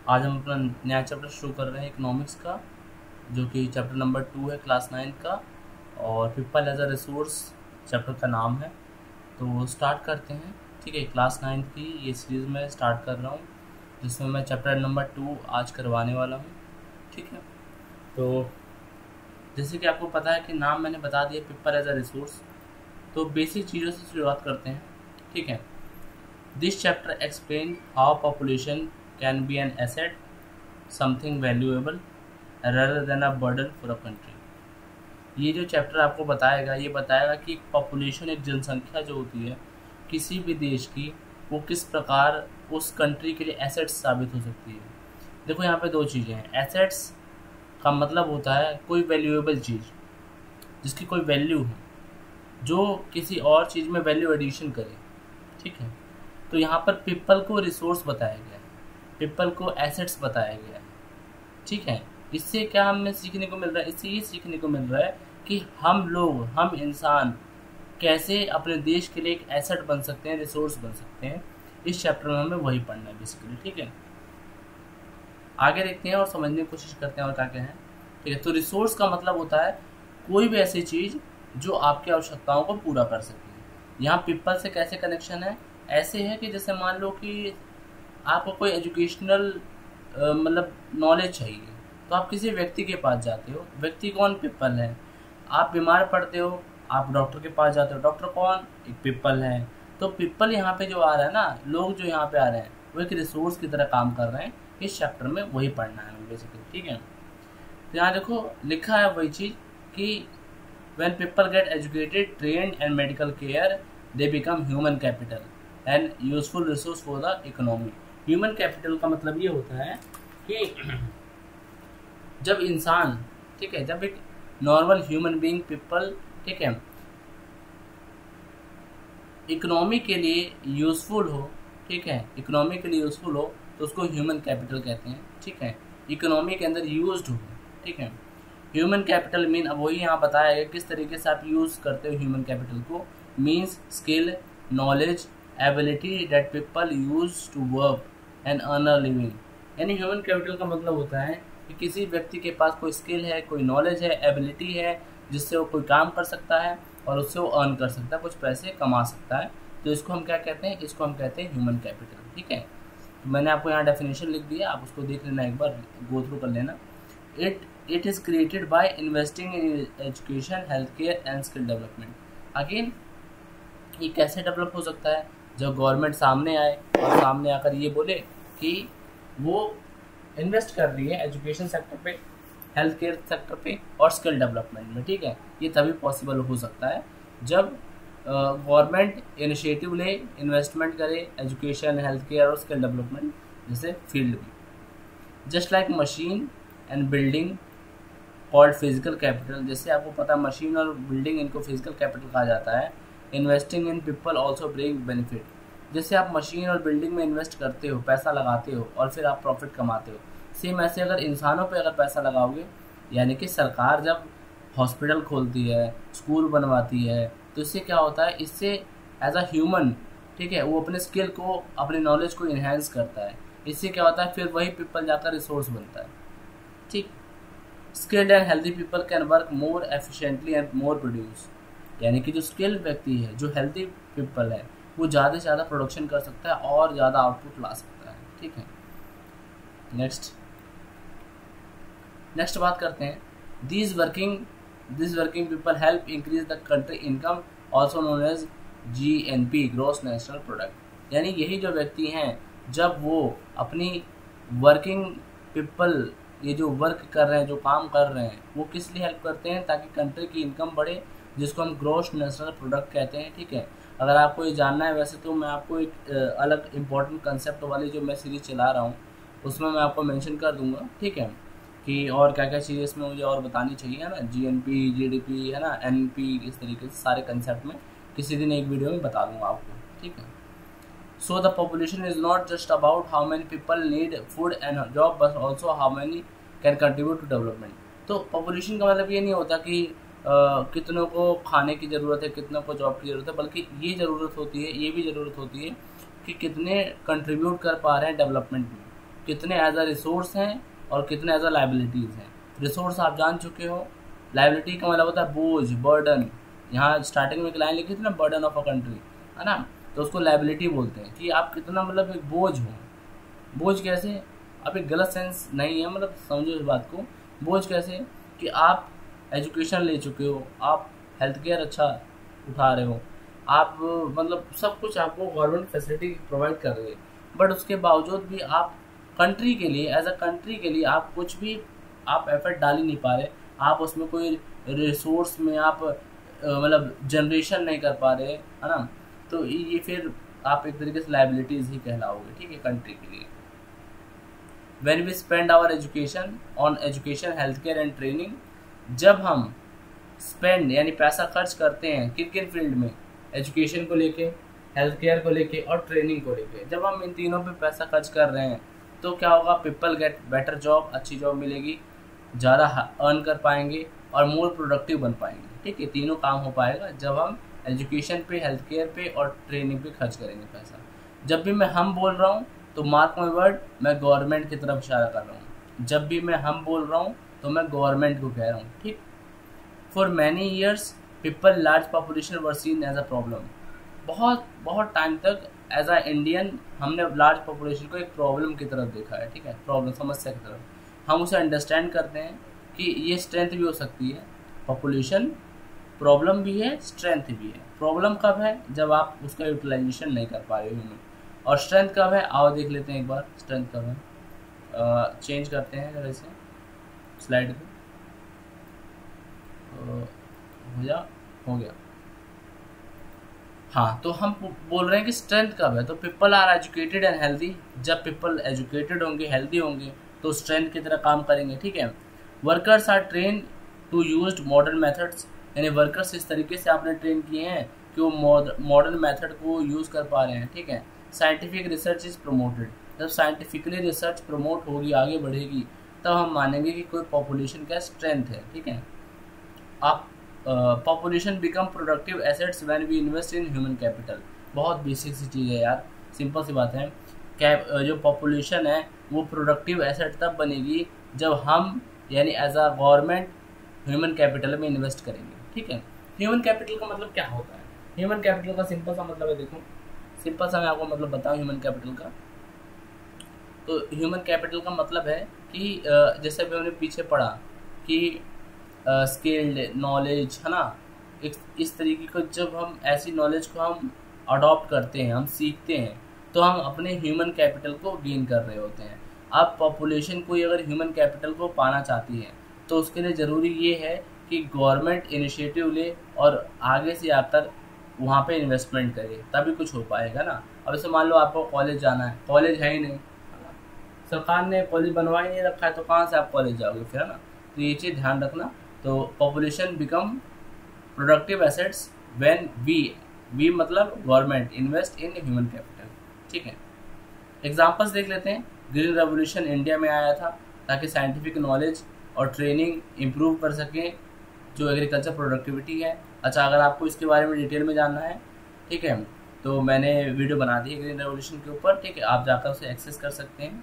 आज हम अपना नया चैप्टर शुरू कर रहे हैं इकोनॉमिक्स का, जो कि चैप्टर नंबर 2 है क्लास 9 का, और people as a resource chapter का नाम है। तो स्टार्ट करते हैं। ठीक है, क्लास 9 की ये सीरीज़ मैं स्टार्ट कर रहा हूँ, जिसमें मैं चैप्टर नंबर 2 आज करवाने वाला हूँ। ठीक है, तो जैसे कि आपको पता है कि नाम मैंने बता दिया, पीपल एज अ रिसोर्स। तो बेसिक चीज़ों से शुरुआत करते हैं। ठीक है, this chapter explain how population can be an asset, something valuable rather than a burden for a country। ये जो चैप्टर आपको बताएगा, ये बताएगा कि एक पॉपुलेशन, एक जनसंख्या जो होती है किसी भी देश की, वो किस प्रकार उस कंट्री के लिए एसेट्स साबित हो सकती है। देखो यहाँ पे दो चीज़ें हैं। एसेट्स का मतलब होता है कोई वैल्यूएबल चीज़, जिसकी कोई वैल्यू है, जो किसी और चीज़ में वैल्यू एडिशन करे। ठीक है, तो यहाँ पर पीपल को रिसोर्स बताया गया है, पीपल को एसेट्स बताया गया है। ठीक है, इससे क्या हमें सीखने को मिल रहा है? इससे ये सीखने को मिल रहा है कि हम लोग, हम इंसान कैसे अपने देश के लिए एक एसेट बन सकते हैं, रिसोर्स बन सकते हैं। इस चैप्टर में हमें वही पढ़ना है बेसिकली। ठीक है, आगे देखते हैं और समझने की कोशिश करते हैं और क्या क्या है। ठीक है, तो रिसोर्स का मतलब होता है कोई भी ऐसी चीज़ जो आपकी आवश्यकताओं को पूरा कर सके। यहाँ पीपल से कैसे कनेक्शन है? ऐसे है कि जैसे मान लो कि आपको कोई एजुकेशनल मतलब नॉलेज चाहिए, तो आप किसी व्यक्ति के पास जाते हो। व्यक्ति कौन? पीपल है। आप बीमार पड़ते हो, आप डॉक्टर के पास जाते हो। डॉक्टर कौन? एक पीपल है। तो पीपल यहाँ पे जो आ रहा है ना, लोग जो यहाँ पे आ रहे हैं, वो एक रिसोर्स की तरह काम कर रहे हैं। इस चैप्टर में वही पढ़ना है हमें बेसिकली। ठीक है, तो यहाँ देखो लिखा है वही चीज़ कि when people get educated, trained and medical care, they become human capital and useful resource for the economy। Human capital का मतलब ये होता है कि जब इंसान, ठीक है, जब एक नॉर्मल ह्यूमन बीइंग पीपल, ठीक है, इकोनॉमी के लिए यूजफुल हो, ठीक है, इकोनॉमी के लिए यूजफुल हो, तो उसको ह्यूमन कैपिटल कहते हैं। ठीक है, इकोनॉमी के अंदर यूज्ड हो। ठीक है, ह्यूमन कैपिटल मीन, अब वही यहाँ बताया है किस तरीके से आप यूज़ करते हो ह्यूमन कैपिटल को। Means skill, knowledge, ability that people use to work and earn a living. यानी ह्यूमन कैपिटल का मतलब होता है कि किसी व्यक्ति के पास कोई स्किल है, कोई नॉलेज है, एबिलिटी है, जिससे वो कोई काम कर सकता है और उससे वो अर्न कर सकता है, कुछ पैसे कमा सकता है। तो इसको हम क्या कहते हैं? इसको हम कहते हैं ह्यूमन कैपिटल। ठीक है, तो मैंने आपको यहाँ डेफिनेशन लिख दिया, आप उसको देख लेना, एक बार गो थ्रू कर लेना। It is created by investing in education, healthcare and skill development। Again ये कैसे डेवलप हो सकता है? जब गवर्नमेंट सामने आए और सामने आकर ये बोले कि वो इन्वेस्ट कर रही है एजुकेशन सेक्टर पे, हेल्थ केयर सेक्टर पे और स्किल डेवलपमेंट में। ठीक है, ये तभी पॉसिबल हो सकता है जब गवर्नमेंट इनिशिएटिव ले, इन्वेस्टमेंट करे एजुकेशन, हेल्थ केयर और स्किल डेवलपमेंट जैसे फील्ड में। Just like machine and building called physical capital, जैसे आपको पता है मशीन और बिल्डिंग, इनको फिजिकल कैपिटल कहा जाता है। Investing in people also bring benefit. जैसे आप मशीन और बिल्डिंग में इन्वेस्ट करते हो, पैसा लगाते हो और फिर आप प्रॉफिट कमाते हो, सेम ऐसे अगर इंसानों पे अगर पैसा लगाओगे, यानी कि सरकार जब हॉस्पिटल खोलती है, स्कूल बनवाती है, तो इससे क्या होता है? इससे एज अ ह्यूमन, ठीक है, वो अपने स्किल को, अपने नॉलेज को इन्हेंस करता है। इससे क्या होता है? फिर वही पीपल जाकर रिसोर्स बनता है। ठीक, skilled and healthy people can work more efficiently and more produce. यानी कि जो स्किल्ड व्यक्ति है, जो हेल्दी पीपल है, वो ज़्यादा से ज़्यादा प्रोडक्शन कर सकता है और ज़्यादा आउटपुट ला सकता है। ठीक है, नेक्स्ट बात करते हैं। This working people help increase the country income, also known as GNP, gross national product. यानी यही जो व्यक्ति हैं, जब वो अपनी वर्किंग पीपल, ये जो वर्क कर रहे हैं, जो काम कर रहे हैं, वो किस लिए हेल्प करते हैं? ताकि कंट्री की इनकम बढ़े, जिसको हम ग्रॉस नेशनल प्रोडक्ट कहते हैं। ठीक है, अगर आपको ये जानना है, वैसे तो मैं आपको एक अलग इम्पोर्टेंट कंसेप्ट वाली जो मैं सीरीज चला रहा हूँ, उसमें मैं आपको मेंशन कर दूंगा। ठीक है, कि और क्या क्या चीज़ें इसमें मुझे और बतानी चाहिए, है ना, GNP, GDP, है ना, NP, इस तरीके से सारे कंसेप्ट में किसी दिन एक वीडियो में बता दूंगा आपको। ठीक है, so the population is not just about how many people need food and job, but also how many can contribute to development। तो पॉपुलेशन का मतलब ये नहीं होता कि कितनों को खाने की ज़रूरत है, कितनों को जॉब की ज़रूरत है, बल्कि ये ज़रूरत होती है, ये भी ज़रूरत होती है कि कितने कंट्रीब्यूट कर पा रहे हैं डेवलपमेंट में। कितने एज अ रिसोर्स हैं और कितने एज अ लाइबिलिटीज़ हैं। रिसोर्स आप जान चुके हो, लाइबिलिटी का मतलब होता है बोझ, बर्डन। यहाँ स्टार्टिंग में एक लाइन लिखी थी ना, बर्डन ऑफ अ कंट्री, है ना, तो उसको लाइबिलिटी बोलते हैं कि आप कितना मतलब एक बोझ हो। बोझ कैसे, अब एक गलत सेंस नहीं है, मतलब समझो इस बात को। बोझ कैसे कि आप एजुकेशन ले चुके हो, आप हेल्थ केयर अच्छा उठा रहे हो, आप मतलब सब कुछ आपको गवर्नमेंट फैसिलिटी प्रोवाइड कर रही है, बट उसके बावजूद भी आप कंट्री के लिए, एज अ कंट्री के लिए आप कुछ भी आप एफर्ट डाल ही नहीं पा रहे। आप उसमें कोई रिसोर्स में आप मतलब जनरेशन नहीं कर पा रहे, है ना, तो ये फिर आप एक तरीके से लाइबिलिटीज़ ही कहलाओगे, ठीक है, कंट्री के लिए। when we spend our education on education, healthcare and training, जब हम स्पेंड यानी पैसा खर्च करते हैं किन किन फील्ड में, एजुकेशन को लेके, हेल्थ केयर को लेके और ट्रेनिंग को लेके, जब हम इन तीनों पे पैसा खर्च कर रहे हैं तो क्या होगा, पीपल गेट बेटर जॉब, अच्छी जॉब मिलेगी, ज़्यादा अर्न कर पाएंगे और मोर प्रोडक्टिव बन पाएंगे, ठीक है। तीनों काम हो पाएगा जब हम एजुकेशन पे, हेल्थ केयर पे और ट्रेनिंग पे खर्च करेंगे पैसा। जब भी मैं हम बोल रहा हूँ तो मार्क माई वर्ड, मैं गवर्नमेंट की तरफ इशारा कर रहा हूँ। जब भी मैं हम बोल रहा हूँ तो मैं गवर्नमेंट को कह रहा हूँ, ठीक। For many years people large population were seen as a problem. बहुत बहुत टाइम तक एज अ इंडियन हमने लार्ज पॉपुलेशन को एक प्रॉब्लम की तरफ देखा है, ठीक है, प्रॉब्लम, समस्या की तरफ। हम उसे अंडरस्टैंड करते हैं कि ये स्ट्रेंथ भी हो सकती है, पॉपुलेशन प्रॉब्लम भी है, स्ट्रेंथ भी है। प्रॉब्लम कब है, जब आप उसका यूटिलाइजेशन नहीं कर पा रहे हो ह्यूमन। और स्ट्रेंथ कब है, आओ देख लेते हैं एक बार स्ट्रेंथ कब है। चेंज करते हैं जरा इसे स्लाइड को, हो गया। हाँ, तो हम बोल रहे हैं कि स्ट्रेंथ कब है, तो people are educated and healthy. जब पीपल एजुकेटेड होंगे, हेल्दी होंगे तो स्ट्रेंथ की तरह काम करेंगे, ठीक है। Workers are train to use modern methods, यानी वर्कर्स इस तरीके से आपने ट्रेन किए हैं कि वो मॉडर्न मेथड को यूज़ कर पा रहे हैं, ठीक है। साइंटिफिक रिसर्च इज़ प्रमोटेड, जब साइंटिफिकली रिसर्च प्रमोट होगी, आगे बढ़ेगी, तब हम मानेंगे कि कोई पॉपुलेशन का स्ट्रेंथ है, ठीक है। आप population become productive assets when we invest in human capital. बहुत बेसिक सी चीज़ है यार, सिंपल सी बात है। जो पॉपुलेशन है वो प्रोडक्टिव एसेट तब बनेगी जब हम यानी as a government human capital में इन्वेस्ट करेंगे, ठीक है। ह्यूमन कैपिटल का मतलब क्या होता है, ह्यूमन कैपिटल का सिंपल सा मतलब है, देखो सिंपल सा मैं आपको मतलब बताऊँ ह्यूमन कैपिटल का। तो ह्यूमन कैपिटल का मतलब है कि जैसे अभी हमने पीछे पढ़ा कि स्किल्ड नॉलेज, है ना, इस तरीके को जब हम ऐसी नॉलेज को हम अडॉप्ट करते हैं, हम सीखते हैं, तो हम अपने ह्यूमन कैपिटल को गेन कर रहे होते हैं। अब पॉपुलेशन कोई अगर ह्यूमन कैपिटल को पाना चाहती है तो उसके लिए ज़रूरी ये है कि गवर्नमेंट इनिशिएटिव ले और आगे से आकर वहाँ पे इन्वेस्टमेंट करे, तभी कुछ हो पाएगा ना। अब जैसे मान लो आपको कॉलेज जाना है, कॉलेज है ही नहीं, सरकार ने कॉलेज बनवा ही नहीं रखा है, तो कहाँ से आप कॉलेज जाओगे फिर, है ना। तो ये चीज़ ध्यान रखना। तो population become productive assets when we मतलब government invest in human capital, ठीक है। एग्जांपल्स देख लेते हैं। ग्रीन रेवोल्यूशन इंडिया में आया था ताकि साइंटिफिक नॉलेज और ट्रेनिंग इम्प्रूव कर सकें जो एग्रीकल्चर प्रोडक्टिविटी है। अच्छा, अगर आपको इसके बारे में डिटेल में जानना है, ठीक है, तो मैंने वीडियो बना दी है ग्रीन रेवोल्यूशन के ऊपर, ठीक है, आप जाकर उसे एक्सेस कर सकते हैं।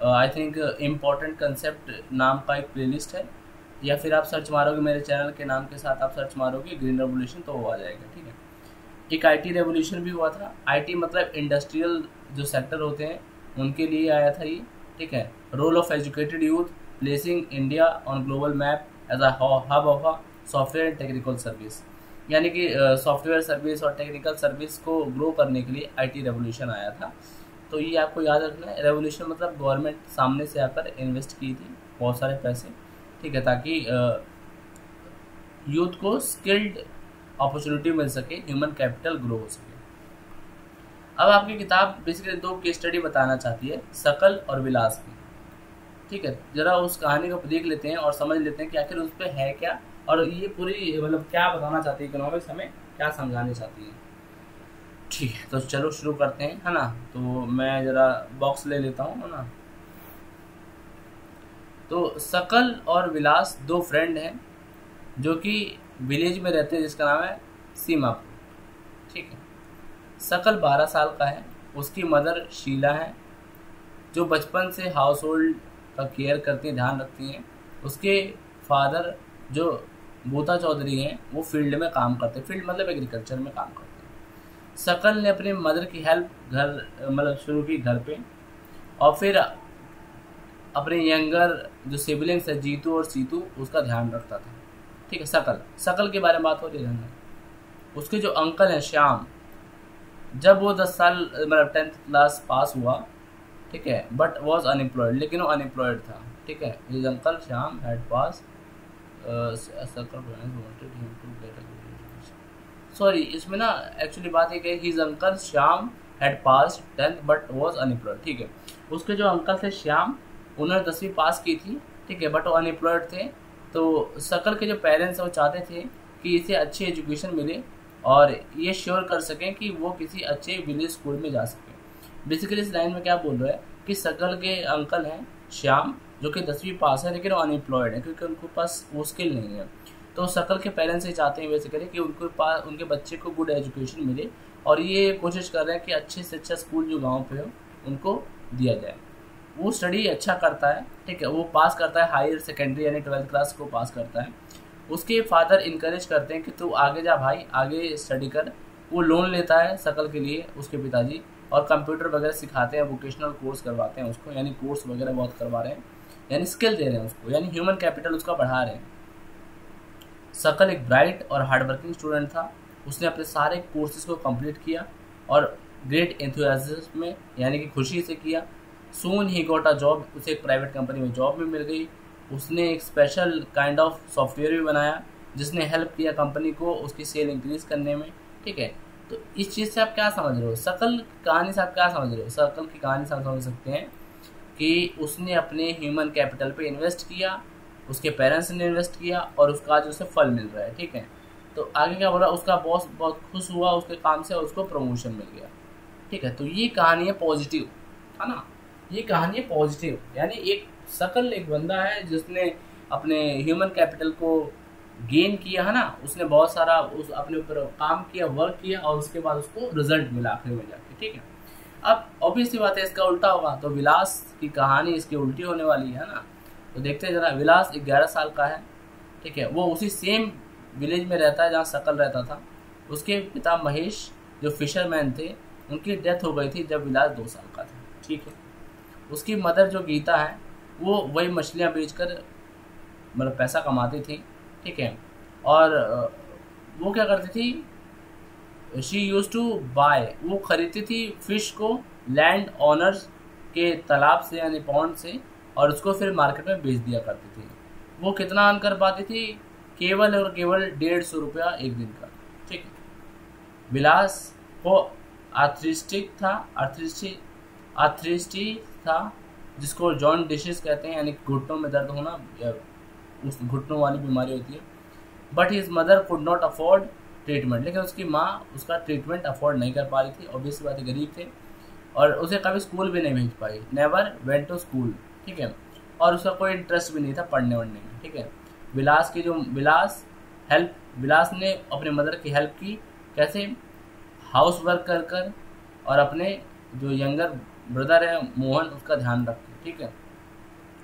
आई थिंक इम्पॉर्टेंट कंसेप्ट नाम का एक प्लेलिस्ट है, या फिर आप सर्च मारोगे मेरे चैनल के नाम के साथ, आप सर्च मारोगे ग्रीन रेवोल्यूशन तो वो आ जाएगा, ठीक है। एक आईटी रेवोल्यूशन भी हुआ था। आईटी मतलब इंडस्ट्रियल जो सेक्टर होते हैं उनके लिए आया था ये, ठीक है। Role of educated youth placing India on global map as a hub of a software and technical service, यानी कि सॉफ्टवेयर सर्विस और टेक्निकल सर्विस को ग्रो करने के लिए आईटी रेवोल्यूशन आया था। तो ये आपको याद रखना है। रेवोल्यूशन मतलब गवर्नमेंट सामने से आकर इन्वेस्ट की थी बहुत सारे पैसे, ठीक है, ताकि यूथ को स्किल्ड अपॉर्चुनिटी मिल सके, ह्यूमन कैपिटल ग्रो हो सके। अब आपकी किताब बेसिकली दो केस स्टडी बताना चाहती है, शकल और विलास की, ठीक है। जरा उस कहानी को देख लेते हैं और समझ लेते हैं कि आखिर उस पर है क्या और ये पूरी मतलब क्या बताना चाहती है इकोनॉमिक्स, हमें क्या समझाने चाहती है, ठीक है। तो चलो शुरू करते हैं, है ना। तो मैं जरा बॉक्स ले लेता हूँ, है ना। तो शकल और विलास दो फ्रेंड हैं जो कि विलेज में रहते हैं जिसका नाम है सीमापुर, ठीक है। शकल 12 साल का है, उसकी मदर शीला है, जो बचपन से हाउस होल्ड का केयर करती हैं, ध्यान रखती हैं। उसके फादर जो बूता चौधरी हैं वो फील्ड में काम करते हैं, फील्ड मतलब एग्रीकल्चर में काम करते हैं। शकल ने अपनी मदर की हेल्प घर मतलब शुरू की घर पे, और फिर अपने यंगर जो सिबलिंग्स है जीतू और सीतू उसका ध्यान रखता था। ठीक है, शकल के बारे में बात हो रही है। उसके जो अंकल हैं श्याम, जब वो 10 साल मतलब 10th क्लास पास हुआ, ठीक है, बट वॉज अनएम्प्लॉयड, लेकिन वो अनएम्प्लॉयड था। ठीक है, his uncle Shyam had pass sorry, इसमें ना एक्चुअली बात एक है, his uncle Shyam had pass 10th but was unemployed. ठीक है, उसके जो अंकल थे श्याम, उन्होंने 10वीं पास की थी, ठीक है, बट वो अनएम्प्लॉयड थे। तो शकल के जो पेरेंट्स हैं वो चाहते थे कि इसे अच्छी एजुकेशन मिले और ये श्योर कर सकें कि वो किसी अच्छे विलेज स्कूल में जा सके। बेसिकली इस लाइन में क्या बोल रहा है कि शकल के अंकल हैं श्याम जो कि 10वीं पास है, लेकिन वो अनएम्प्लॉयड है क्योंकि उनके पास वो स्किल नहीं है। तो शकल के पेरेंट्स ये चाहते हैं बेसिकली कि उनके पास उनके बच्चे को गुड एजुकेशन मिले, और ये कोशिश कर रहे हैं कि अच्छे से अच्छा स्कूल जो गाँव पे हो उनको दिया जाए। वो स्टडी अच्छा करता है, ठीक है, वो पास करता है हायर सेकेंडरी यानी 12th क्लास को पास करता है। उसके फादर इनकरेज करते हैं कि तू आगे जा भाई, आगे स्टडी कर। वो लोन लेता है शकल के लिए उसके पिताजी, और कंप्यूटर वगैरह सिखाते हैं, वोकेशनल कोर्स करवाते हैं उसको, यानी कोर्स वगैरह बहुत करवा रहे हैं, यानी स्किल दे रहे हैं उसको, यानी ह्यूमन कैपिटल उसका बढ़ा रहे हैं। शकल एक ब्राइट और हार्डवर्किंग स्टूडेंट था। उसने अपने सारे कोर्सेज को कंप्लीट किया और ग्रेट एंथुसियाज्म में यानी कि खुशी से किया। सून ही गॉट अ जॉब, उसे एक प्राइवेट कंपनी में जॉब भी मिल गई। उसने एक स्पेशल काइंड ऑफ सॉफ्टवेयर भी बनाया जिसने हेल्प किया कंपनी को उसकी सेल इंक्रीज करने में। ठीक है, तो इस चीज़ से आप क्या समझ रहे हो, शकल की कहानी से आप क्या समझ रहे हो? शकल की कहानी से हम समझ सकते हैं कि उसने अपने ह्यूमन कैपिटल पे इन्वेस्ट किया, उसके पेरेंट्स ने इन्वेस्ट किया और उसका आज उसे फल मिल रहा है। ठीक है, तो आगे क्या बोला, उसका बॉस बहुत खुश हुआ उसके काम से और उसको प्रमोशन मिल गया। ठीक है, तो ये कहानी है पॉजिटिव, है ना, ये कहानी है पॉजिटिव, यानी एक शकल एक बंदा है जिसने अपने ह्यूमन कैपिटल को गेन किया, है ना, उसने बहुत सारा उस अपने ऊपर काम किया, वर्क किया, और उसके बाद उसको रिजल्ट मिला आखिर में जाके। ठीक है, अब ऑब्वियसली बात है इसका उल्टा होगा, तो विलास की कहानी इसकी उल्टी होने वाली है ना। तो देखते हैं जरा। विलास 11 साल का है, ठीक है, वो उसी सेम विलेज में रहता है जहाँ शकल रहता था। उसके पिता महेश जो फिशरमैन थे, उनकी डेथ हो गई थी जब विलास 2 साल का था। ठीक है, उसकी मदर जो गीता है वो वही मछलियाँ बेचकर मतलब पैसा कमाती थी। ठीक है, और वो क्या करती थी, शी यूज टू बाय, वो खरीदती थी फिश को लैंड ऑनर्स के तालाब से यानी पॉन्ड से, और उसको फिर मार्केट में बेच दिया करती थी। वो कितना अर्न कर पाती थी, केवल और केवल 150 रुपया एक दिन का। ठीक है, विलास को आर्थरिस्टिक था जिसको जॉन डिशीज कहते हैं, यानी घुटनों में दर्द होना, उस घुटनों वाली बीमारी होती है। But his mother could not afford treatment, लेकिन उसकी माँ उसका ट्रीटमेंट अफोर्ड नहीं कर पा रही थी, ऑब्वियसली बात है गरीब थे, और उसे कभी स्कूल भी नहीं भेज पाई, नेवर वेंट टू स्कूल। ठीक है, और उसका कोई इंटरेस्ट भी नहीं था पढ़ने वढ़ने में। ठीक है, विलास ने अपने मदर की हेल्प की, कैसे, हाउस वर्क कर कर, और अपने जो यंगर ब्रदर है मोहन उसका ध्यान रख के। ठीक है,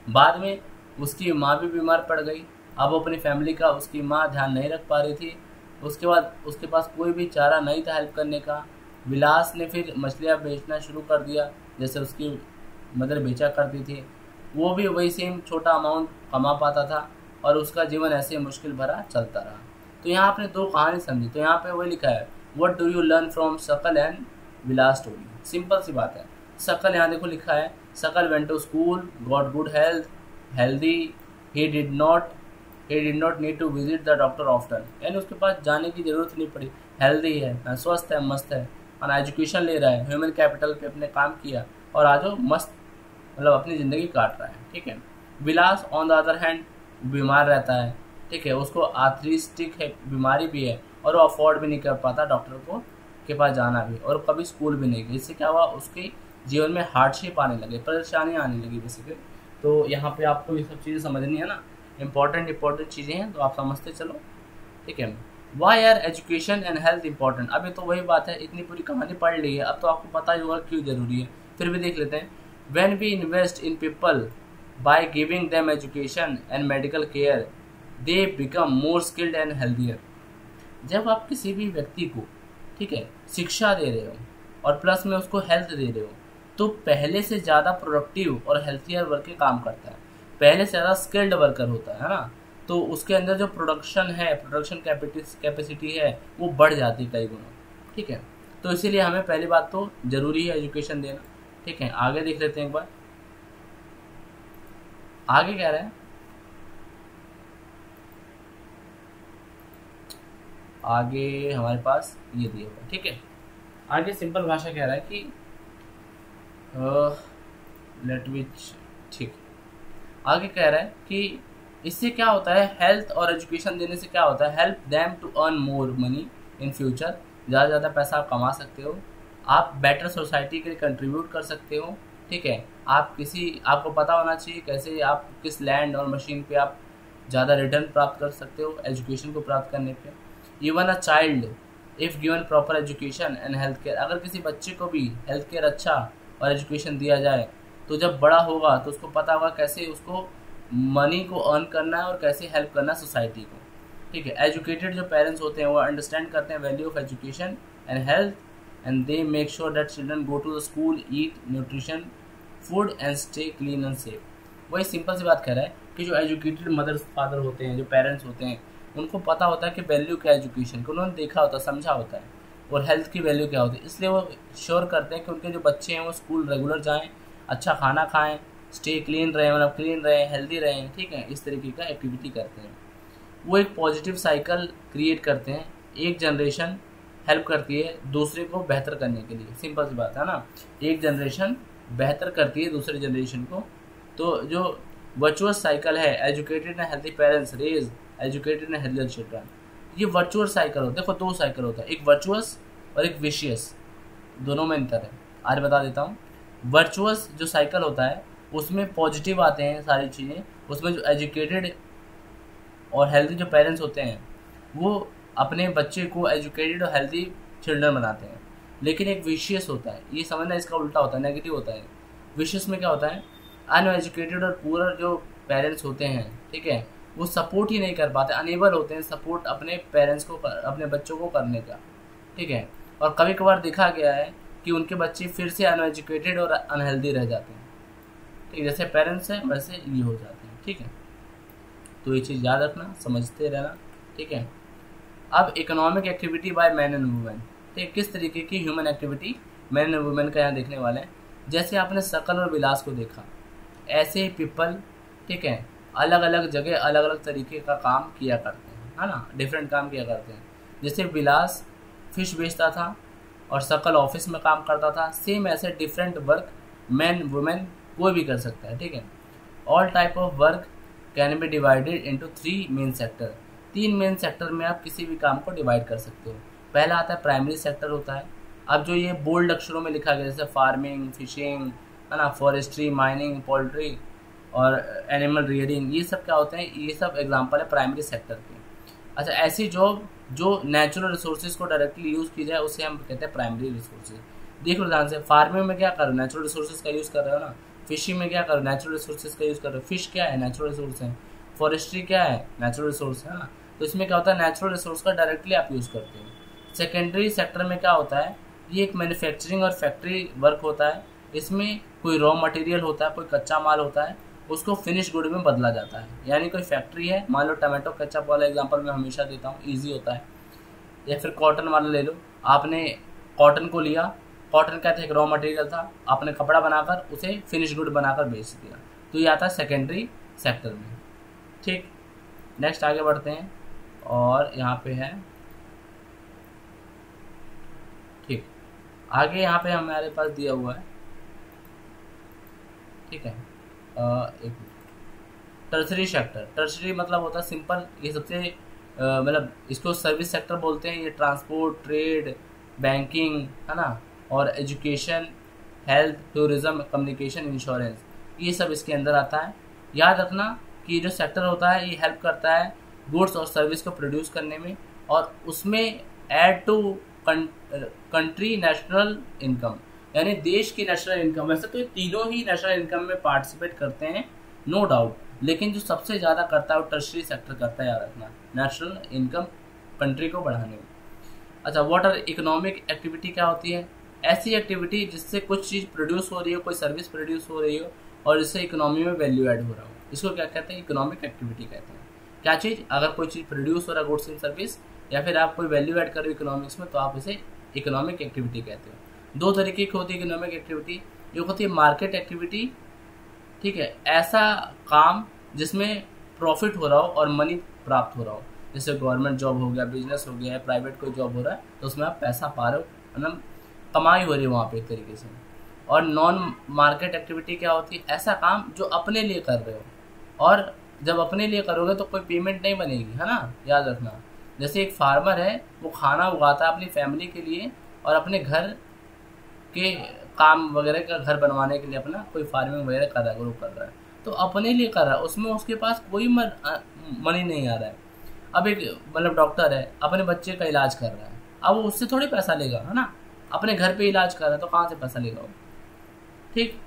बाद में उसकी माँ भी बीमार पड़ गई। अब अपनी फैमिली का उसकी माँ ध्यान नहीं रख पा रही थी। उसके बाद उसके पास कोई भी चारा नहीं था हेल्प करने का। विलास ने फिर मछलियाँ बेचना शुरू कर दिया जैसे उसकी मदर बेचा करती थी। वो भी वही सेम छोटा अमाउंट कमा पाता था और उसका जीवन ऐसे मुश्किल भरा चलता रहा। तो यहाँ आपने 2 कहानी समझी, तो यहाँ पे वही लिखा है, what do you learn from Sakal and Vilas story. Simple सी बात है। शकल यहाँ देखो लिखा है, Sakal went to school, got good healthy, he did not need to visit the doctor often, यानी उसके पास जाने की जरूरत नहीं पड़ी, हेल्दी है, स्वस्थ है, मस्त है, और एजुकेशन ले रहा है, ह्यूमन कैपिटल पे अपने काम किया और आज वो मस्त मतलब अपनी ज़िंदगी काट रहा है। ठीक है, विलास ऑन द अदर हैंड बीमार रहता है। ठीक है, उसको आर्थरिस्टिक है, बीमारी भी है, और वो अफोर्ड भी नहीं कर पाता डॉक्टर को के पास जाना भी, और कभी स्कूल भी नहीं गई। इससे क्या हुआ, उसके जीवन में हार्डशिप आने लगे, परेशानियाँ आने लगी बेसिकली। तो यहाँ पे आपको ये सब चीज़ें समझनी है ना, इंपॉर्टेंट चीज़ें हैं, तो आप समझते चलो। ठीक है, why are education and health important. अब ये तो वही बात है, इतनी पूरी कहानी पढ़ ली है, अब तो आपको पता ही होगा क्यों ज़रूरी है, फिर भी देख लेते हैं। When we invest in people by giving them education and medical care, they become more skilled and healthier. जब आप किसी भी व्यक्ति को, ठीक है, शिक्षा दे रहे हो और प्लस में उसको हेल्थ दे रहे हो, तो पहले से ज़्यादा प्रोडक्टिव और हेल्थियर वर्क के काम करता है, पहले से ज़्यादा स्किल्ड वर्कर होता है ना, तो उसके अंदर जो प्रोडक्शन है, प्रोडक्शन कैपेसिटी है, वो बढ़ जाती है कई गुना, ठीक है। तो इसीलिए हमें पहली बात तो ज़रूरी है एजुकेशन देना, ठीक है। आगे देख लेते हैं एक बार, आगे कह रहे हैं, आगे हमारे पास ये दिया हुआ है, ठीक है। आगे सिंपल भाषा कह रहा है कि लेट विच, ठीक, आगे कह रहा है कि इससे क्या होता है, हेल्थ और एजुकेशन देने से क्या होता है, help them to earn more money in future, ज़्यादा से ज़्यादा पैसा आप कमा सकते हो, आप बेटर सोसाइटी के लिए कंट्रीब्यूट कर सकते हो, ठीक है। आपको पता होना चाहिए कैसे आप किस लैंड और मशीन पे आप ज़्यादा रिटर्न प्राप्त कर सकते हो एजुकेशन को प्राप्त करने पे। Even a child if given proper education and health care, अगर किसी बच्चे को भी हेल्थ केयर अच्छा और एजुकेशन दिया जाए तो जब बड़ा होगा तो उसको पता होगा कैसे उसको मनी को अर्न करना है और कैसे हेल्प करना है सोसाइटी को, ठीक है। एजुकेटेड जो पेरेंट्स होते हैं वो अंडरस्टैंड करते हैं value of education and health and they make sure that children go to the school, eat nutrition food and stay clean and safe. वही सिंपल सी बात कह रहा है कि जो एजुकेटेड मदर्स फादर होते हैं, जो पेरेंट्स होते हैं, उनको पता होता है कि वैल्यू क्या है एजुकेशन को, उन्होंने देखा होता है, समझा होता है, और हेल्थ की वैल्यू क्या होती है, इसलिए वो श्योर करते हैं कि उनके जो बच्चे हैं वो स्कूल रेगुलर जाएँ, अच्छा खाना खाएँ, स्टे क्लीन रहें, मतलब क्लीन रहें, हेल्दी रहें, ठीक है। इस तरीके का एक्टिविटी करते हैं, वो एक पॉजिटिव साइकिल क्रिएट करते हैं, एक जनरेशन हेल्प करती है दूसरे को बेहतर करने के लिए, सिंपल सी बात है ना, एक जनरेशन बेहतर करती है दूसरे जनरेशन को। तो जो वर्चुअस साइकिल है, educated and healthy parents raise educated and healthy children, ये वर्चुअस साइकिल होता है। देखो दो साइकिल होता है, एक वर्चुअस और एक विशियस, दोनों में अंतर है। आज बता देता हूँ, वर्चुअस जो साइकिल होता है उसमें पॉजिटिव आते हैं सारी चीज़ें, उसमें जो एजुकेटेड और हेल्दी जो पेरेंट्स होते हैं वो अपने बच्चे को एजुकेटेड और हेल्दी चिल्ड्रन बनाते हैं। लेकिन एक विशियस होता है, ये समझना इसका उल्टा होता है, नेगेटिव होता है। विशियस में क्या होता है, अनएजुकेटेड और पूरा जो पेरेंट्स होते हैं, ठीक है, वो सपोर्ट ही नहीं कर पाते, अनेबल होते हैं सपोर्ट अपने पेरेंट्स को, अपने बच्चों को करने का, ठीक है। और कभी कभार देखा गया है कि उनके बच्चे फिर से अनएजुकेटेड और अनहेल्दी रह जाते हैं, ठीक, जैसे पेरेंट्स हैं वैसे ये हो जाते हैं, ठीक है। तो ये चीज़ याद रखना, समझते रहना, ठीक है। अब economic activity by man and women, ठीक, किस तरीके की human activity man and women का यहाँ देखने वाले हैं। जैसे आपने शकल और विलास को देखा, ऐसे ही पीपल, ठीक है, अलग अलग जगह अलग अलग तरीके का काम किया करते हैं, है ना, डिफरेंट काम किया करते हैं। जैसे विलास फिश बेचता था और शकल ऑफिस में काम करता था, सेम ऐसे डिफरेंट वर्क मैन वुमेन कोई भी कर सकता है, ठीक है। All type of work can be divided into 3 main sector, 3 main sector में आप किसी भी काम को डिवाइड कर सकते हो। पहला आता है प्राइमरी सेक्टर होता है। अब जो ये बोल्ड अक्षरों में लिखा गया जैसे फार्मिंग, फिशिंग, है ना, फॉरेस्ट्री, माइनिंग, पोल्ट्री और एनिमल रियरिंग, ये सब क्या होते हैं, ये सब एग्जांपल है प्राइमरी सेक्टर के। अच्छा, ऐसी जॉब जो नेचुरल रिसोर्सेज को डायरेक्टली यूज़ की जाए उसे हम कहते हैं प्राइमरी रिसोर्सेज। देख लो ध्यान से, फार्मिंग में क्या कर रहे हो, नेचुरल रिसोर्सेज का यूज़ कर रहे हो ना। फिशिंग में क्या कर रहे हो, नेचुरल रिसोर्सेज का यूज़ कर रहे हो। फिश क्या है, नेचुरल रिसोर्स है। फॉरेस्ट्री क्या है, नेचुरल रिसोर्स है ना। तो इसमें क्या होता है, नेचुरल रिसोर्स का डायरेक्टली आप यूज़ करते हो। सेकेंडरी सेक्टर में क्या होता है, ये एक मैन्युफैक्चरिंग और फैक्ट्री वर्क होता है। इसमें कोई रॉ मटेरियल होता है, कोई कच्चा माल होता है, उसको फिनिश गुड में बदला जाता है। यानी कोई फैक्ट्री है, मान लो टमाटो केचप वाला एग्जांपल मैं हमेशा देता हूँ, इजी होता है। या फिर कॉटन वाला ले लो, आपने कॉटन को लिया, कॉटन का एक रॉ मटेरियल था, आपने कपड़ा बनाकर उसे फिनिश गुड बनाकर बेच दिया, तो ये आता है सेकेंडरी सेक्टर में, ठीक। नेक्स्ट आगे बढ़ते हैं और यहाँ पे है, ठीक, आगे यहाँ पे हमारे पास दिया हुआ है, ठीक है। एक टर्सरी सेक्टर, टर्सरी मतलब होता है सिंपल, ये सबसे मतलब इसको सर्विस सेक्टर बोलते हैं। ये ट्रांसपोर्ट, ट्रेड, बैंकिंग, है ना, और education, health, tourism, communication, insurance, ये सब इसके अंदर आता है। याद रखना कि ये जो सेक्टर होता है ये हेल्प करता है गुड्स और सर्विस को प्रोड्यूस करने में, और उसमें add to country national income, यानी देश की नेशनल इनकम। वैसे तो ये तीनों ही नेशनल इनकम में पार्टिसिपेट करते हैं, नो डाउट, लेकिन जो सबसे ज़्यादा करता है वो टर्शरी सेक्टर करता है, याद रखना, नेशनल इनकम कंट्री को बढ़ाने में। अच्छा, व्हाट आर इकोनॉमिक एक्टिविटी क्या होती है? ऐसी एक्टिविटी जिससे कुछ चीज़ प्रोड्यूस हो रही हो, कोई सर्विस प्रोड्यूस हो रही हो और जिससे इकोनॉमी में वैल्यू ऐड हो रहा हो, इसको क्या कहते हैं? इकोनॉमिक एक्टिविटी कहते हैं। क्या चीज़? अगर कोई चीज़ प्रोड्यूस हो रहा है, गुड्स एंड सर्विस, या फिर आप कोई वैल्यू ऐड कर रहे हो इकोनॉमिक्स में, तो आप इसे इकोनॉमिक एक्टिविटी कहते हो। दो तरीके की होती है इकोनॉमिक एक्टिविटी। जो होती है मार्केट एक्टिविटी, ठीक है, ऐसा काम जिसमें प्रॉफिट हो रहा हो और मनी प्राप्त हो रहा हो, जैसे गवर्नमेंट जॉब हो गया, बिजनेस हो गया, प्राइवेट कोई जॉब हो रहा है, तो उसमें आप पैसा पा रहे हो, मतलब कमाई हो रही है वहाँ पे एक तरीके से। और नॉन मार्केट एक्टिविटी क्या होती है? ऐसा काम जो अपने लिए कर रहे हो, और जब अपने लिए करोगे तो कोई पेमेंट नहीं बनेगी, है ना, याद रखना। जैसे एक फार्मर है, वो खाना उगाता है अपनी फैमिली के लिए और अपने घर के काम वगैरह का, घर बनवाने के लिए अपना कोई फार्मिंग वगैरह कर रहा है, ग्रो कर रहा है, तो अपने लिए कर रहा है, उसमें उसके पास कोई मनी नहीं आ रहा है। अब एक मतलब डॉक्टर है, अपने बच्चे का इलाज कर रहा है, अब वो उससे थोड़ी पैसा लेगा, है ना, अपने घर पे इलाज कर रहा है तो कहाँ से पैसा लेगा वो, ठीक।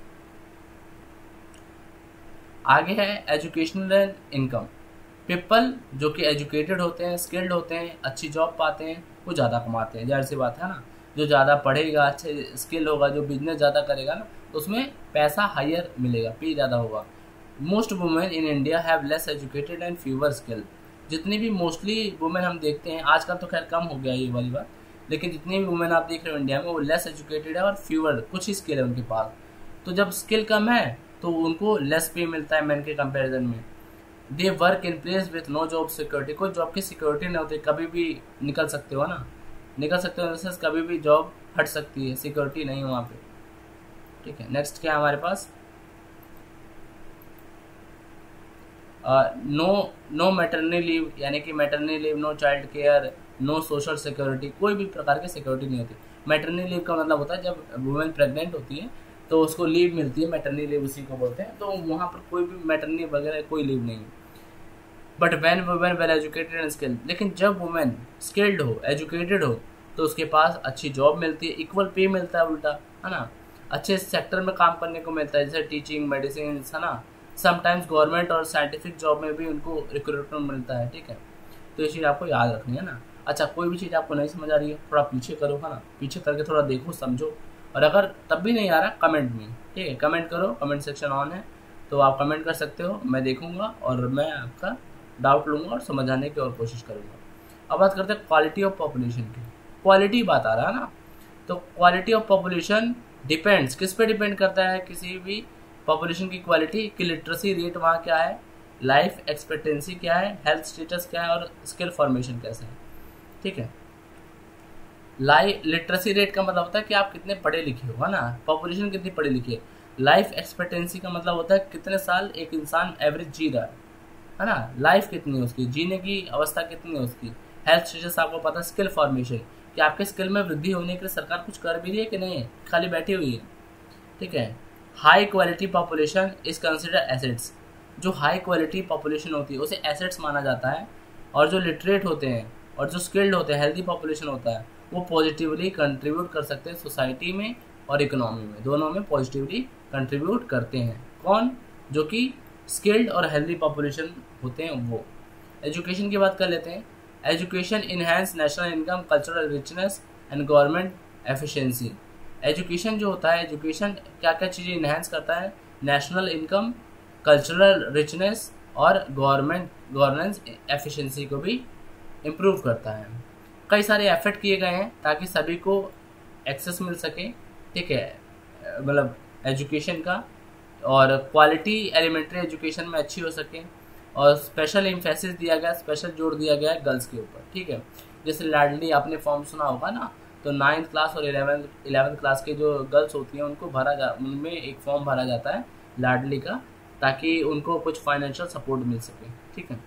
आगे है एजुकेशनल इनकम। पीपल जो कि एजुकेटेड होते हैं, स्किल्ड होते हैं, अच्छी जॉब पाते हैं, वो ज़्यादा कमाते हैं, जाहिर सी बात है ना। जो ज़्यादा पढ़ेगा, अच्छे स्किल होगा, जो बिजनेस ज़्यादा करेगा ना, तो उसमें पैसा हायर मिलेगा, पे ज़्यादा होगा। Most women in India have less educated and fewer skill. जितनी भी मोस्टली वुमेन हम देखते हैं, आजकल तो खैर कम हो गया ये वाली बात, लेकिन जितनी भी वुमेन आप देख रहे हो इंडिया में, वो लेस एजुकेटेड है और फ्यूअर, कुछ ही स्किल है उनके पास। तो जब स्किल कम है तो उनको लेस पे मिलता है मैन के कंपैरिजन में। They work in place with no job security. कोई जॉब की सिक्योरिटी नहीं होती, कभी भी निकल सकते हो ना, निकल सकते हो, कभी भी जॉब हट सकती है, सिक्योरिटी नहीं वहाँ पे, ठीक है। नेक्स्ट क्या है हमारे पास? नो मैटरनिटी लीव, यानी कि maternity leave, no child care, no social security, कोई भी प्रकार की सिक्योरिटी नहीं होती। मैटरनिटी लीव का मतलब होता है जब वुमेन प्रेग्नेंट होती है तो उसको लीव मिलती है, मैटरनिटी लीव उसी को बोलते हैं, तो वहाँ पर कोई भी मैटरनिटी वगैरह कोई लीव नहीं। But when women well educated and skilled, लेकिन जब वुमेन स्किल्ड हो, एजुकेटेड हो, तो उसके पास अच्छी जॉब मिलती है, इक्वल पे मिलता है उल्टा, है ना, अच्छे सेक्टर में काम करने को मिलता है, जैसे टीचिंग, मेडिसिन, है ना, समटाइम्स गवर्नमेंट और साइंटिफिक जॉब में भी उनको रिक्रूटमेंट मिलता है, ठीक है। तो ये चीज़ आपको याद रखनी है ना। अच्छा, कोई भी चीज़ आपको नहीं समझ आ रही है, थोड़ा पीछे करो, है ना, पीछे करके थोड़ा देखो, समझो, और अगर तब भी नहीं आ रहा कमेंट में, ठीक है, कमेंट करो, कमेंट सेक्शन ऑन है, तो आप कमेंट कर सकते हो, मैं देखूंगा और मैं आपका डाउट लूँगा और समझाने की और कोशिश करूँगा। अब बात करते हैं क्वालिटी ऑफ पॉपुलेशन की। क्वालिटी बात आ रहा है ना, तो क्वालिटी ऑफ पॉपुलेशन डिपेंड्स, किस पे डिपेंड करता है किसी भी पॉपुलेशन की क्वालिटी? की लिटरेसी रेट वहाँ क्या है, लाइफ एक्सपेक्टेंसी क्या है, हेल्थ स्टेटस क्या है और स्किल फॉर्मेशन कैसे है, ठीक है। लिटरेसी रेट का मतलब होता है कि आप कितने पढ़े लिखे हो, है ना, पॉपुलेशन कितनी पढ़ी लिखी है। लाइफ एक्सपेक्टेंसी का मतलब होता है कितने साल एक इंसान एवरेज जी रहा है ना, लाइफ कितनी है उसकी, जीने की अवस्था कितनी है उसकी। हेल्थ स्टेटस आपको पता है, स्किल फॉर्मेशन, कि आपके स्किल में वृद्धि होने के लिए सरकार कुछ कर भी रही है कि नहीं है, खाली बैठी हुई है, ठीक है। High quality population is consider assets. जो हाई क्वालिटी पॉपुलेशन होती है उसे एसेट्स माना जाता है, और जो लिटरेट होते हैं और जो स्किल्ड होते हैं, हेल्दी पॉपुलेशन होता है, वो पॉजिटिवली कंट्रीब्यूट कर सकते हैं सोसाइटी में और इकोनॉमी में, दोनों में पॉजिटिवली कंट्रीब्यूट करते हैं। कौन? जो कि स्किल्ड और हेल्दी पॉपुलेशन होते हैं वो। एजुकेशन की बात कर लेते हैं। Education enhance national income, cultural richness and government efficiency. Education जो होता है, एजुकेशन क्या क्या चीज़ें इनहेंस करता है? नेशनल इनकम, कल्चरल रिचनेस और गवर्नेंस एफिशिएंसी को भी इम्प्रूव करता है। कई सारे एफर्ट किए गए हैं ताकि सभी को एक्सेस मिल सके, ठीक है, मतलब एजुकेशन का, और क्वालिटी एलिमेंट्री एजुकेशन में अच्छी हो सके, और स्पेशल एम्फेसिस दिया गया, स्पेशल जोर दिया गया है गर्ल्स के ऊपर, ठीक है। जैसे लाडली आपने फॉर्म सुना होगा ना, तो 9th क्लास और 11th क्लास के जो गर्ल्स होती हैं उनको उनमें एक फॉर्म भरा जाता है लाडली का, ताकि उनको कुछ फाइनेंशियल सपोर्ट मिल सके, ठीक है।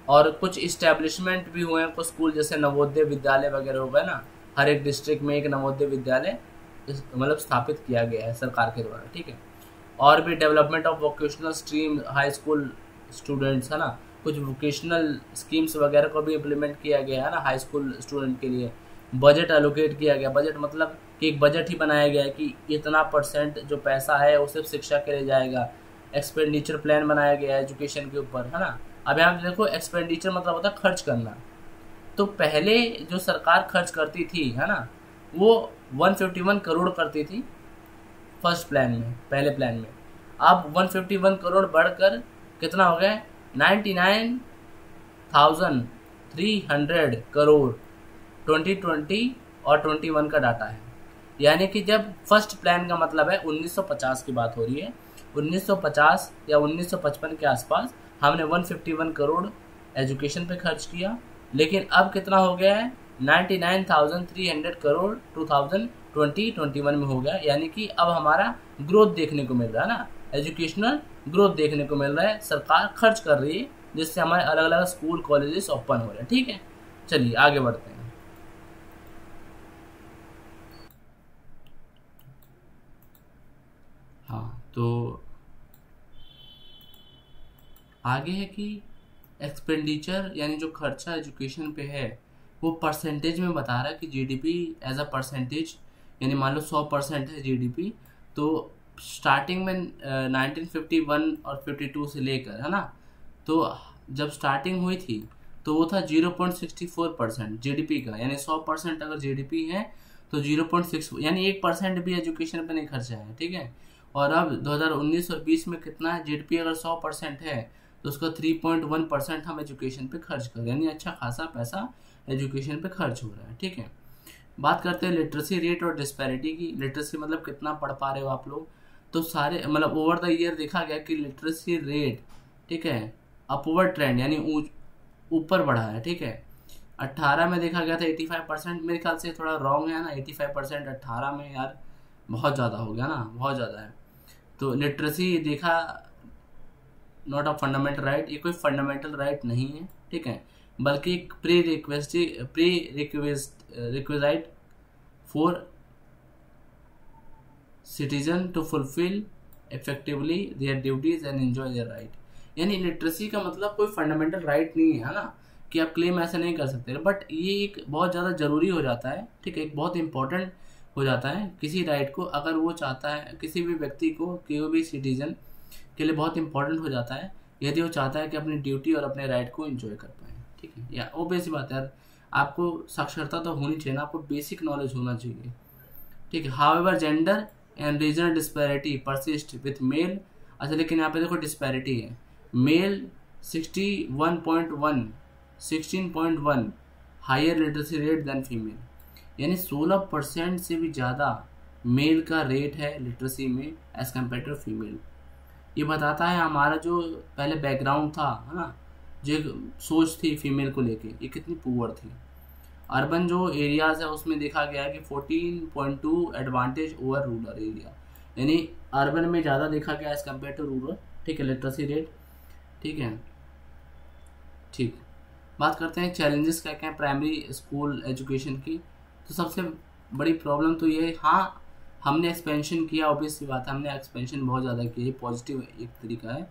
और कुछ इस्टेब्लिशमेंट भी हुए हैं, कुछ स्कूल जैसे नवोदय विद्यालय वगैरह हो गए ना, हर एक डिस्ट्रिक्ट में एक नवोदय विद्यालय मतलब स्थापित किया गया है सरकार के द्वारा, ठीक है। और भी development of vocational stream, high school students, है ना, कुछ वोकेशनल स्कीम्स वगैरह को भी इम्प्लीमेंट किया गया है ना हाई स्कूल स्टूडेंट के लिए। बजट एलोकेट किया गया, बजट मतलब कि एक बजट ही बनाया गया है कि इतना परसेंट जो पैसा है वो सिर्फ शिक्षा के लिए जाएगा। एक्सपेंडिचर प्लान बनाया गया है एजुकेशन के ऊपर, है ना। अब यहाँ पे देखो एक्सपेंडिचर मतलब होता है खर्च करना। तो पहले जो सरकार खर्च करती थी, है ना, वो 151 करोड़ करती थी फर्स्ट प्लान में, पहले प्लान में। अब 151 करोड़ बढ़कर कितना हो गया, 99,300 करोड़ 2020 और 21 का डाटा है। यानी कि जब फर्स्ट प्लान का मतलब है 1950 की बात हो रही है, 1950 या 1955 के आसपास हमने 151 करोड़ एजुकेशन पे खर्च किया। लेकिन अब कितना हो गया है, 99,300 करोड़ 2020-21 में हो गया। यानी कि अब हमारा ग्रोथ देखने को मिल रहा है ना, एजुकेशनल ग्रोथ देखने को मिल रहा है, सरकार खर्च कर रही है, जिससे हमारे अलग अलग स्कूल कॉलेजेस ओपन हो रहे हैं। ठीक है, चलिए आगे बढ़ते हैं। हाँ, तो आगे है कि एक्सपेंडिचर यानी जो खर्चा एजुकेशन पे है वो परसेंटेज में बता रहा है कि जीडीपी एज अ परसेंटेज, यानी मान लो 100% है जीडीपी। तो स्टार्टिंग में 1951 और 52 से लेकर, है ना, तो जब स्टार्टिंग हुई थी तो वो था 0.64% जीडीपी का। यानी 100% अगर जीडीपी है तो 0.6 यानी 1% भी एजुकेशन पे नहीं खर्चा है। ठीक है, और अब 2019 और 20 में कितना है, जीडीपी अगर 100% है तो उसका 3.1% हम एजुकेशन पे खर्च कर रहे हैं, यानी अच्छा खासा पैसा एजुकेशन पे खर्च हो रहा है। ठीक है, बात करते हैं लिटरेसी रेट और डिस्पैरिटी की। लिटरेसी मतलब कितना पढ़ पा रहे हो आप लोग। तो सारे मतलब ओवर द ईयर देखा गया कि लिटरेसी रेट, ठीक है, अपवर्ड ट्रेंड यानी ऊपर बढ़ा है। ठीक है, 18 में देखा गया था 85%, मेरे ख्याल से थोड़ा रॉन्ग है ना, 85% 18 में, यार बहुत ज़्यादा हो गया ना, बहुत ज़्यादा है। तो लिटरेसी देखा नॉट अ फंडामेंटल राइट, ये कोई फंडामेंटल राइट नहीं है। ठीक है, बल्कि एक prerequisite for citizen to fulfil effectively their duties and enjoy their right. यानी लिटरेसी का मतलब कोई फंडामेंटल राइट नहीं है ना, कि आप क्लेम ऐसे नहीं कर सकते, बट ये एक बहुत ज़्यादा ज़रूरी हो जाता है। ठीक है, एक बहुत इंपॉर्टेंट हो जाता है किसी राइट को, अगर वो चाहता है, किसी भी व्यक्ति को, कोई भी सिटीजन के लिए बहुत इंपॉर्टेंट हो जाता है यदि वो चाहता है कि अपनी ड्यूटी और अपने राइट को एंजॉय कर पाए। ठीक है, या वो बेसिक बात है यार, आपको साक्षरता तो होनी चाहिए ना, आपको बेसिक नॉलेज होना चाहिए। ठीक है, however gender and regional disparity persist with male. अच्छा, लेकिन यहाँ पे देखो डिस्पैरिटी है, male 16.1 higher literacy rate than female, यानी 16% से भी ज़्यादा मेल का रेट है लिटरेसी में एज कम्पेयर टू फीमेल। ये बताता है हमारा जो पहले बैकग्राउंड था, है ना, जो एक सोच थी फीमेल को लेके, ये कितनी पुअर थी। अर्बन जो एरियाज़ है उसमें देखा गया है कि 14.2 एडवांटेज ओवर रूरल एरिया, यानी अर्बन में ज़्यादा देखा गया एज कम्पेयर टू रूरल। ठीक है, लिटरेसी रेट। ठीक है, ठीक, बात करते हैं चैलेंजेस क्या क्या हैं प्राइमरी स्कूल एजुकेशन की। तो सबसे बड़ी प्रॉब्लम तो ये, हाँ हमने एक्सपेंशन किया, ऑब्वियस सी बात है, हमने एक्सपेंशन बहुत ज़्यादा किया, ये पॉजिटिव एक तरीका है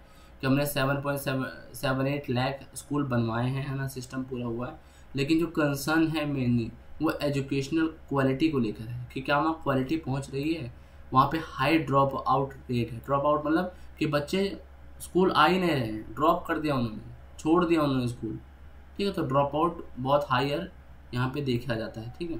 कि हमने 7.78 लाख स्कूल बनवाए हैं, है ना, सिस्टम पूरा हुआ है। लेकिन जो कंसर्न है मेनली वो एजुकेशनल क्वालिटी को लेकर है कि क्या वहाँ क्वालिटी पहुँच रही है। वहाँ पे हाई ड्रॉप आउट रेट है। ड्रॉप आउट मतलब कि बच्चे स्कूल आ ही नहीं रहे हैं, ड्रॉप कर दिया उन्होंने, छोड़ दिया उन्होंने स्कूल। ठीक है, तो ड्रॉप आउट बहुत हायर यहाँ पे देखा जाता है। ठीक है,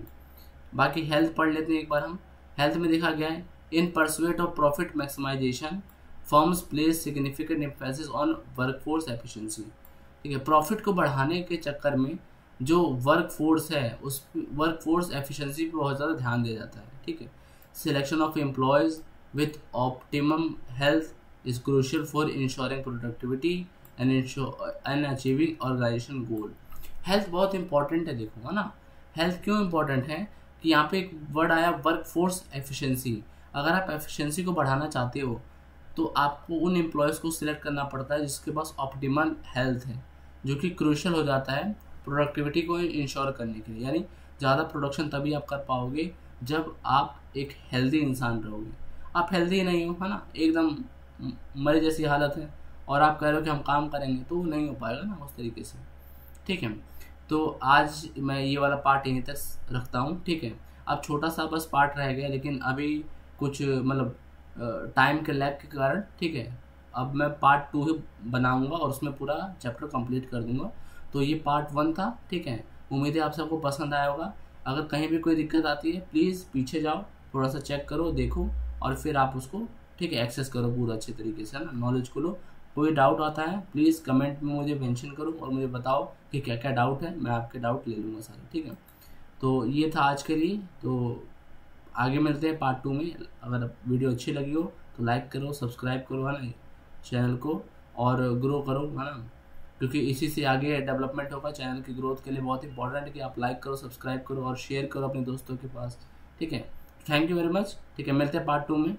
बाकी हेल्थ पढ़ लेते हैं एक बार हम। हेल्थ में देखा गया है, in pursuit of profit maximisation firms place significant emphasis on workforce efficiency. ठीक है, प्रॉफिट को बढ़ाने के चक्कर में जो वर्कफोर्स है उस वर्कफोर्स एफिशिएंसी पे बहुत ज़्यादा ध्यान दिया जाता है। ठीक है, selection of employees with optimum health is crucial for ensuring productivity and achieving organisation goal. Health बहुत इंपॉर्टेंट है, देखो, है ना। हेल्थ क्यों इंपॉर्टेंट है कि यहाँ पे एक वर्ड आया वर्कफोर्स एफिशिएंसी। अगर आप एफिशिएंसी को बढ़ाना चाहते हो तो आपको उन एम्प्लॉयज़ को सिलेक्ट करना पड़ता है जिसके पास ऑप्टिमल हेल्थ है, जो कि क्रूशियल हो जाता है प्रोडक्टिविटी को इंश्योर करने के लिए। यानी ज़्यादा प्रोडक्शन तभी आप कर पाओगे जब आप एक हेल्दी इंसान रहोगे। आप हेल्दी नहीं हो, है ना, एकदम मरे जैसी हालत है, और आप कह रहे हो कि हम काम करेंगे, तो नहीं हो पाएगा ना उस तरीके से। ठीक है, तो आज मैं ये वाला पार्ट यहीं तक रखता हूँ। ठीक है, अब छोटा सा बस पार्ट रह गया, लेकिन अभी कुछ मतलब टाइम के लैग के कारण, ठीक है, अब मैं पार्ट 2 ही बनाऊंगा और उसमें पूरा चैप्टर कंप्लीट कर दूंगा। तो ये पार्ट 1 था, ठीक है। उम्मीद है आप सबको पसंद आया होगा। अगर कहीं भी कोई दिक्कत आती है प्लीज़ पीछे जाओ, थोड़ा सा चेक करो, देखो, और फिर आप उसको, ठीक है, एक्सेस करो पूरा अच्छे तरीके से, है ना, नॉलेज को लो। कोई डाउट आता है प्लीज़ कमेंट में मुझे मेंशन करो और मुझे बताओ कि क्या क्या डाउट है, मैं आपके डाउट ले लूँगा सारे, ठीक है। तो ये था आज के लिए, तो आगे मिलते हैं पार्ट 2 में। अगर वीडियो अच्छी लगी हो तो लाइक करो, सब्सक्राइब करो, है ना, चैनल को, और ग्रो करो, है ना, क्योंकि इसी से आगे डेवलपमेंट होगा। चैनल की ग्रोथ के लिए बहुत इंपॉर्टेंट है कि आप लाइक करो, सब्सक्राइब करो और शेयर करो अपने दोस्तों के पास, ठीक है। थैंक यू वेरी मच, ठीक है, मिलते हैं पार्ट 2 में।